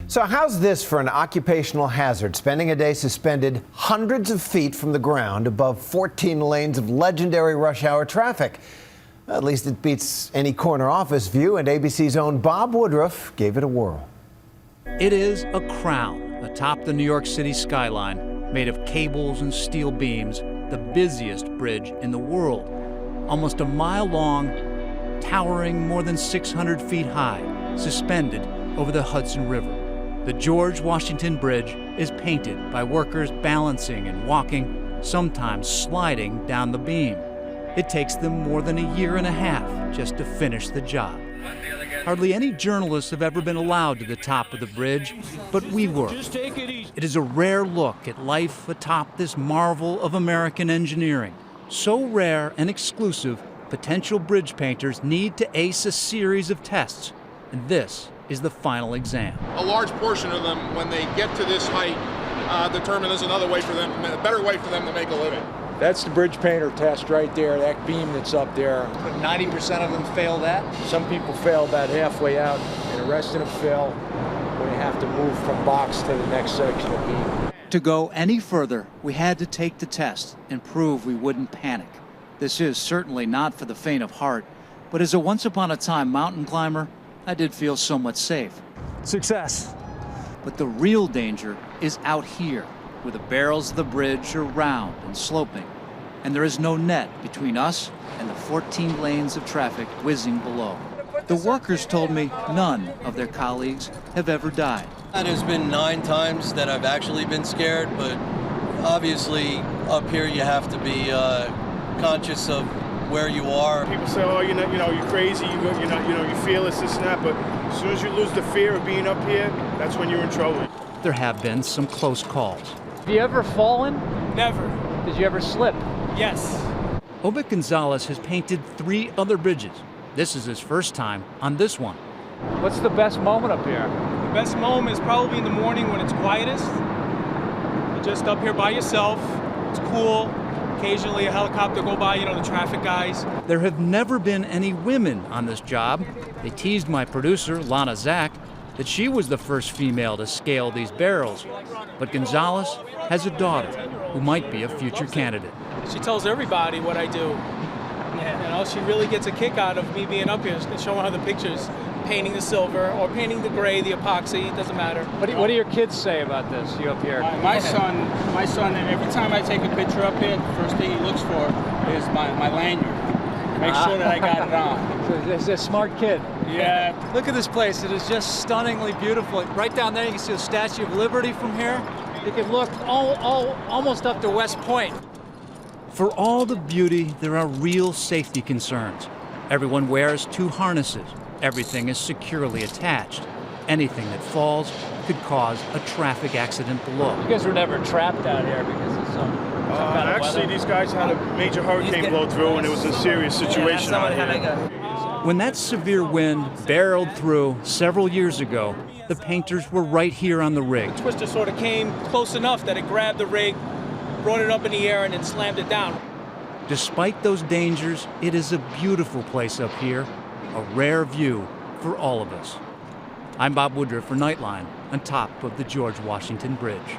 So how's this for an occupational hazard? Spending a day suspended hundreds of feet from the ground above 14 lanes of legendary rush hour traffic. At least it beats any corner office view, and ABC's own Bob Woodruff gave it a whirl. It is a crown atop the New York City skyline, made of cables and steel beams, the busiest bridge in the world. Almost a mile long, towering more than 600 feet high, suspended over the Hudson River. The George Washington Bridge is painted by workers balancing and walking, sometimes sliding down the beam. It takes them more than a year and a half just to finish the job. Hardly any journalists have ever been allowed to the top of the bridge, but we were. It is a rare look at life atop this marvel of American engineering. So rare and exclusive, potential bridge painters need to ace a series of tests, and this is the final exam. A large portion of them, when they get to this height, determine there's another way for them, a better way for them to make a living. That's the bridge painter test right there, that beam that's up there. But 90% of them fail that? Some people fail about halfway out, and the rest of them fail when they have to move from box to the next section of beam. To go any further, we had to take the test and prove we wouldn't panic. This is certainly not for the faint of heart, but as a once-upon-a-time mountain climber, I did feel somewhat safe. Success. But the real danger is out here, where the barrels of the bridge are round and sloping, and there is no net between us and the 14 lanes of traffic whizzing below. The workers told me none of their colleagues have ever died. There's been 9 times that I've actually been scared, but obviously up here you have to be conscious of where you are. People say, oh, you're crazy, you feel this and that, but as soon as you lose the fear of being up here, that's when you're in trouble. There have been some close calls. Have you ever fallen? Never. Did you ever slip? Yes. Obed Gonzalez has painted 3 other bridges. This is his first time on this one. What's the best moment up here? The best moment is probably in the morning when it's quietest. You're just up here by yourself. It's cool. Occasionally a helicopter go by, the traffic guys. There have never been any women on this job. They teased my producer, Lana Zach, that she was the first female to scale these barrels. But Gonzalez has a daughter who might be a future candidate. She tells everybody what I do. She really gets a kick out of me being up here and showing her the pictures, painting the silver or painting the gray, the epoxy, it doesn't matter. What do your kids say about this, you up here? My son, every time I take a picture up here, the first thing he looks for is my lanyard. Make sure that I got it on. So he's a smart kid. Yeah. Look at this place. It is just stunningly beautiful. Right down there, you can see the Statue of Liberty from here. You can look almost up to West Point. For all the beauty, there are real safety concerns. Everyone wears 2 harnesses. Everything is securely attached. Anything that falls could cause a traffic accident below. You guys were never trapped out here because of some kind of Actually, weather? these guys had a major hurricane blow through, and it was a serious situation out here. When that severe wind barreled through several years ago, the painters were right here on the rig. The twister sort of came close enough that it grabbed the rig, brought it up in the air, and then slammed it down. Despite those dangers, it is a beautiful place up here, a rare view for all of us. I'm Bob Woodruff for Nightline on top of the George Washington Bridge.